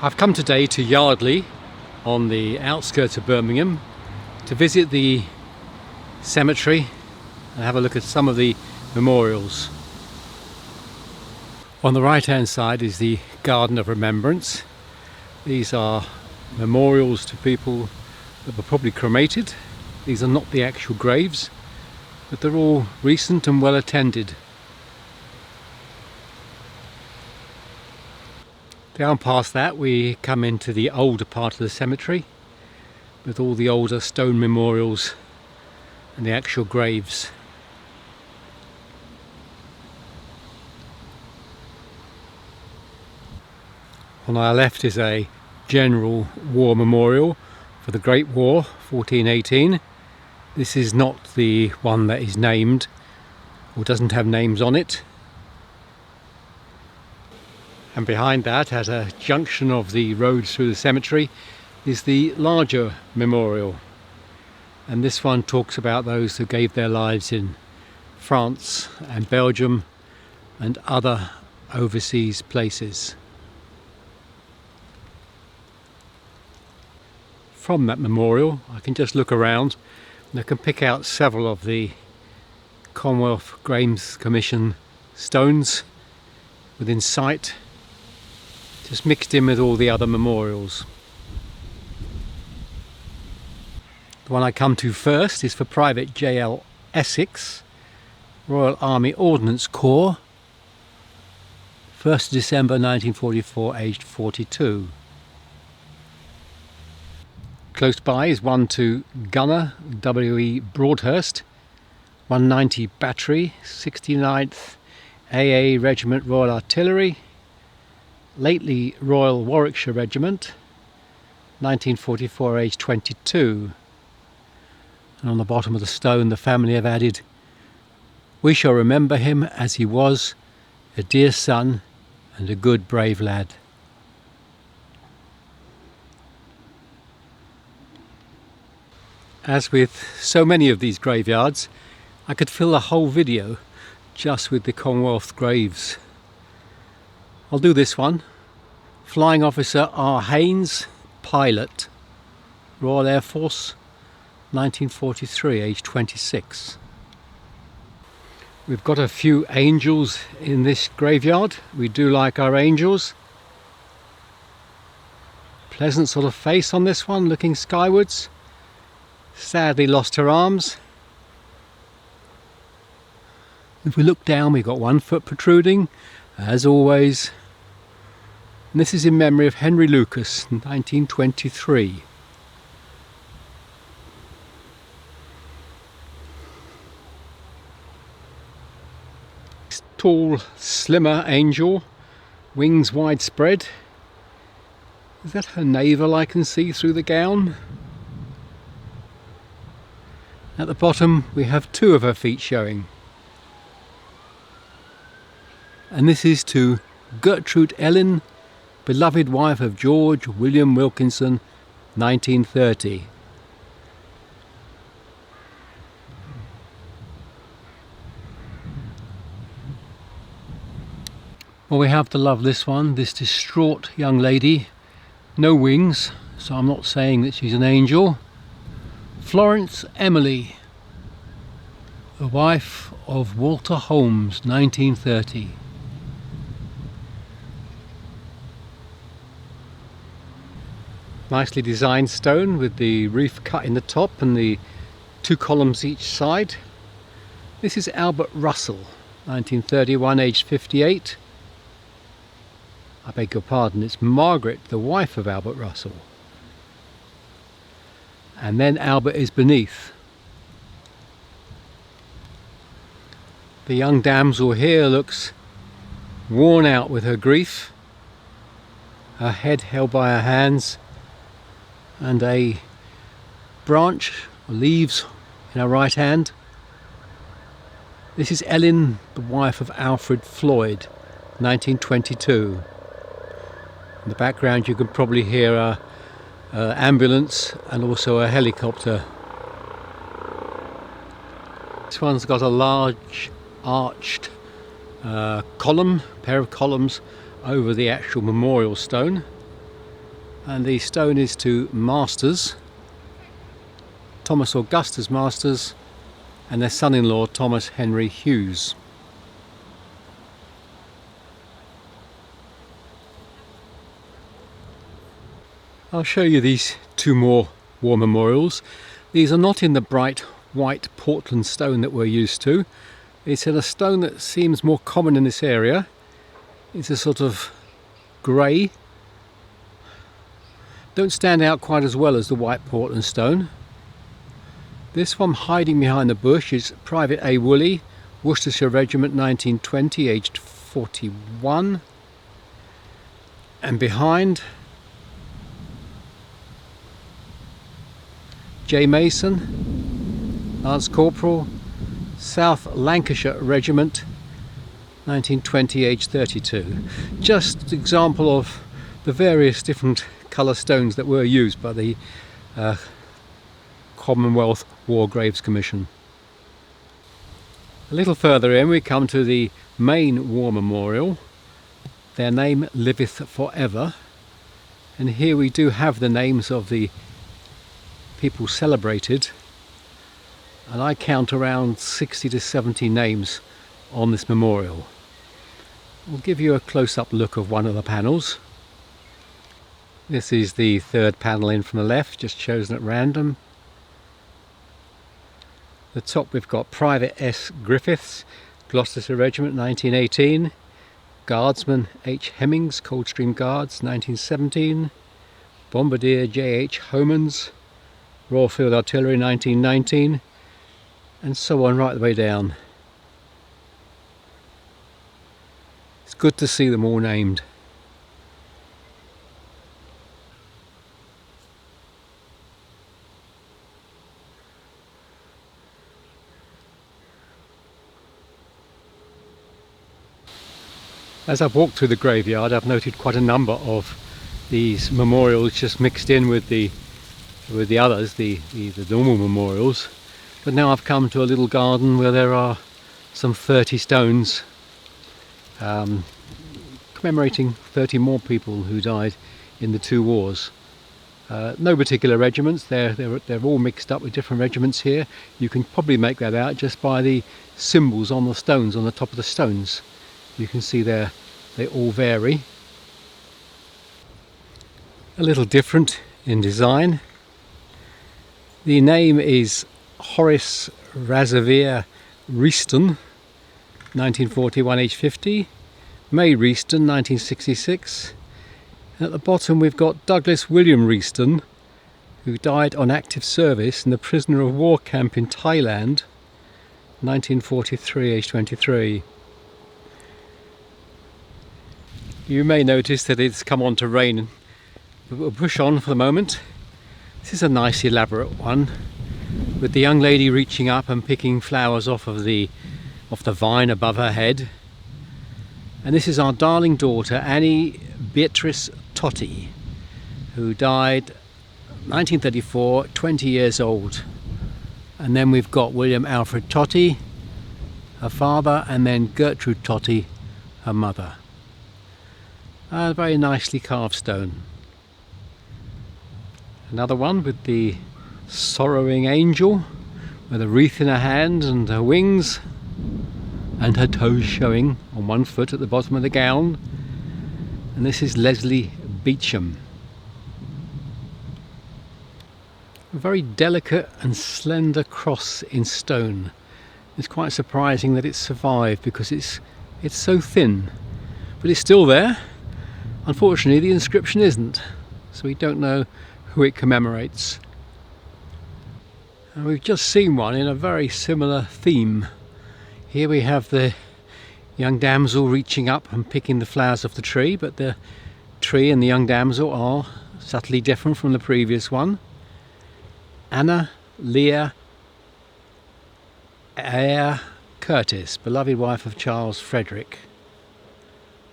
I've come today to Yardley on the outskirts of Birmingham to visit the cemetery and have a look at some of the memorials. On the right hand side is the Garden of Remembrance. These are memorials to people that were probably cremated. These are not the actual graves, but they're all recent and well attended. Down past that we come into the older part of the cemetery with all the older stone memorials and the actual graves. On our left is a general war memorial for the Great War, 1418. This is not the one that is named or doesn't have names on it. And behind that, at a junction of the roads through the cemetery, is the larger memorial. And this one talks about those who gave their lives in France and Belgium and other overseas places. From that memorial, I can just look around and I can pick out several of the Commonwealth Graves Commission stones within sight, just mixed in with all the other memorials. The one I come to first is for Private J.L. Essex, Royal Army Ordnance Corps, 1st December 1944, aged 42. Close by is one to Gunner W.E. Broadhurst, 190 Battery, 69th AA Regiment Royal Artillery, lately Royal Warwickshire Regiment, 1944, aged 22. And on the bottom of the stone the family have added, "We shall remember him as he was, a dear son and a good brave lad." As with so many of these graveyards, I could fill a whole video just with the Commonwealth graves. I'll do this one. Flying Officer R. Haynes, pilot, Royal Air Force, 1943, aged 26. We've got a few angels in this graveyard. We do like our angels. Pleasant sort of face on this one, looking skywards. Sadly lost her arms. If we look down, we've got one foot protruding, as always. And this is in memory of Henry Lucas, 1923. Tall, slimmer angel, wings widespread. Is that her navel I can see through the gown? At the bottom we have two of her feet showing. And this is to Gertrude Ellen, beloved wife of George William Wilkinson, 1930. Well, we have to love this one, this distraught young lady. No wings, so I'm not saying that she's an angel. Florence Emily, the wife of Walter Holmes, 1930. Nicely designed stone with the roof cut in the top and the two columns each side. This is Albert Russell, 1931, aged 58. I beg your pardon, it's Margaret, the wife of Albert Russell. And then Albert is beneath. The young damsel here looks worn out with her grief, her head held by her hands, and a branch or leaves in her right hand. This is Ellen, the wife of Alfred Floyd, 1922. In the background you can probably hear a ambulance and also a helicopter. This one's got a large arched pair of columns over the actual memorial stone. and the stone is to Masters, Thomas Augustus Masters, and their son-in-law Thomas Henry Hughes. I'll show you these two more war memorials. These are not in the bright white Portland stone that we're used to. It's in a stone that seems more common in this area. It's a sort of grey. Don't stand out quite as well as the white Portland stone. This one hiding behind the bush is Private A. Woolley, Worcestershire Regiment 1920, aged 41. And behind, J. Mason, Lance Corporal, South Lancashire Regiment 1920, aged 32. Just an example of the various different colour stones that were used by the Commonwealth War Graves Commission. A little further in we come to the main war memorial. Their name liveth forever, and here we do have the names of the people celebrated, and I count around 60 to 70 names on this memorial. I'll give you a close-up look of one of the panels. This is the third panel in from the left, just chosen at random. The top we've got Private S. Griffiths, Gloucestershire Regiment 1918, Guardsman H. Hemmings, Coldstream Guards 1917, Bombardier J. H. Homans, Royal Field Artillery 1919, and so on right the way down. It's good to see them all named. As I've walked through the graveyard, I've noted quite a number of these memorials just mixed in with the others, the normal memorials. But now I've come to a little garden where there are some 30 stones commemorating 30 more people who died in the two wars. No particular regiments, they're all mixed up with different regiments here. You can probably make that out just by the symbols on the stones, on the top of the stones. You can see they all vary. A little different in design. The name is Horace Razavere Reaston, 1941, age 50. May Reaston, 1966. And at the bottom we've got Douglas William Reaston, who died on active service in the prisoner of war camp in Thailand, 1943, age 23. You may notice that it's come on to rain, but we'll push on for the moment. This is a nice elaborate one, with the young lady reaching up and picking flowers off the vine above her head. And this is our darling daughter, Annie Beatrice Totty, who died 1934, 20 years old. And then we've got William Alfred Totty, her father, and then Gertrude Totty, her mother. A very nicely carved stone. Another one with the sorrowing angel, with a wreath in her hand and her wings, and her toes showing on one foot at the bottom of the gown. And this is Leslie Beecham. A very delicate and slender cross in stone. It's quite surprising that it's survived because it's so thin, but it's still there. Unfortunately, the inscription isn't, so we don't know who it commemorates. And we've just seen one in a very similar theme. Here we have the young damsel reaching up and picking the flowers off the tree, but the tree and the young damsel are subtly different from the previous one. Anna Leah Eyre Curtis, beloved wife of Charles Frederick,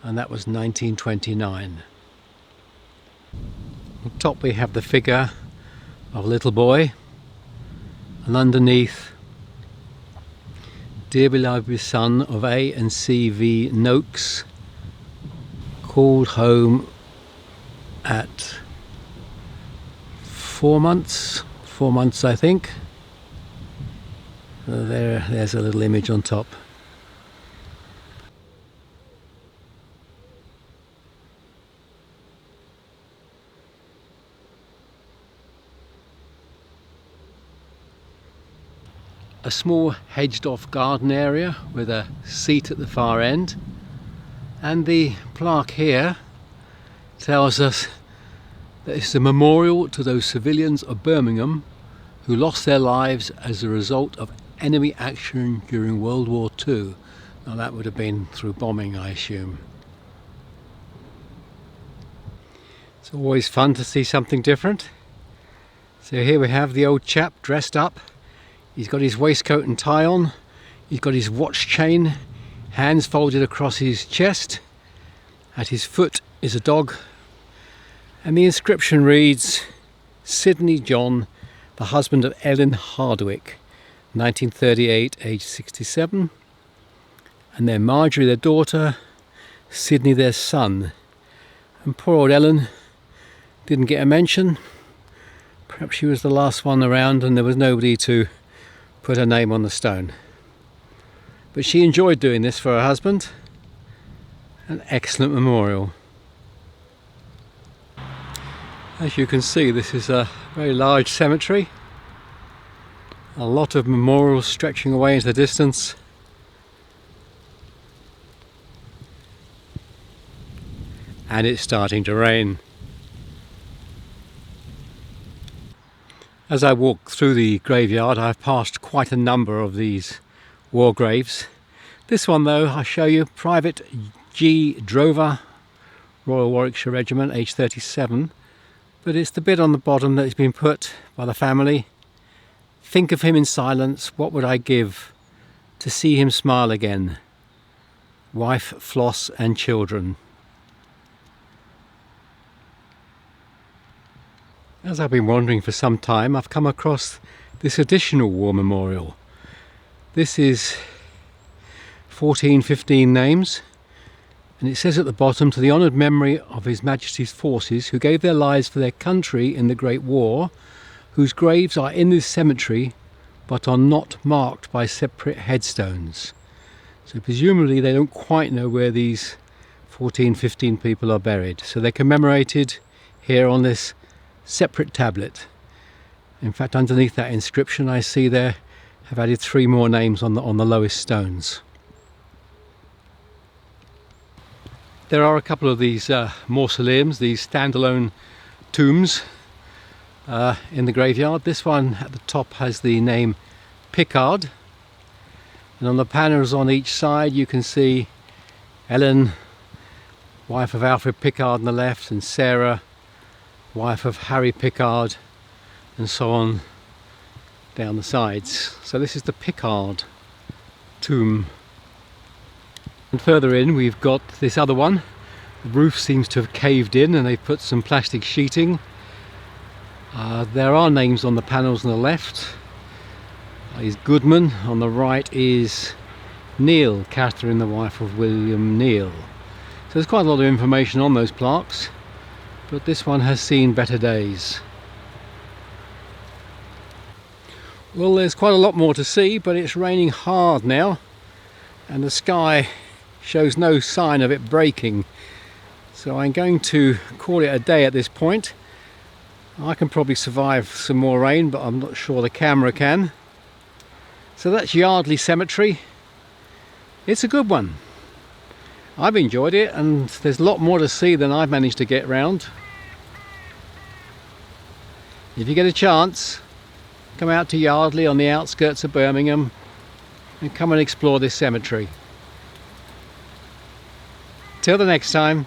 and that was 1929. On top we have the figure of a little boy, and underneath, dear beloved son of A and C V Noakes, called home at 4 months I think. So there's a little image on top. A small hedged off garden area with a seat at the far end, and the plaque here tells us that it's a memorial to those civilians of Birmingham who lost their lives as a result of enemy action during World War II. Now that would have been through bombing, I assume. It's always fun to see something different. So here we have the old chap dressed up. He's got his waistcoat and tie on. He's got his watch chain, hands folded across his chest. At his foot is a dog. And the inscription reads, Sidney John, the husband of Ellen Hardwick, 1938, age 67. And then Marjorie, their daughter, Sidney, their son. And poor old Ellen didn't get a mention. Perhaps she was the last one around and there was nobody to put her name on the stone. But she enjoyed doing this for her husband. An excellent memorial. As you can see, this is a very large cemetery. A lot of memorials stretching away into the distance. And it's starting to rain. As I walk through the graveyard, I've passed quite a number of these war graves. This one though, I'll show you, Private G. Drover, Royal Warwickshire Regiment, age 37. But it's the bit on the bottom that has been put by the family. Think of him in silence, what would I give to see him smile again? Wife, Floss and children. As I've been wandering for some time, I've come across this additional war memorial. This is 15 names, and it says at the bottom, to the honoured memory of His Majesty's forces who gave their lives for their country in the Great War, whose graves are in this cemetery but are not marked by separate headstones. So presumably they don't quite know where these 15 people are buried. So they're commemorated here on this separate tablet. In fact, underneath that inscription I see there have added 3 more names on the lowest stones. There are a couple of these mausoleums, these standalone tombs in the graveyard. This one at the top has the name Pickard, and on the panels on each side you can see Ellen, wife of Alfred Pickard, on the left, and Sarah, wife of Harry Pickard, and so on down the sides. So this is the Pickard tomb. And further in we've got this other one. The roof seems to have caved in and they've put some plastic sheeting. There are names on the panels on the left. Is Goodman. On the right is Neil, Catherine, the wife of William Neil. So there's quite a lot of information on those plaques, but this one has seen better days. Well, there's quite a lot more to see, but it's raining hard now and the sky shows no sign of it breaking. So I'm going to call it a day at this point. I can probably survive some more rain, but I'm not sure the camera can. So that's Yardley Cemetery. It's a good one. I've enjoyed it, and there's a lot more to see than I've managed to get round. If you get a chance, come out to Yardley on the outskirts of Birmingham and come and explore this cemetery. Till the next time.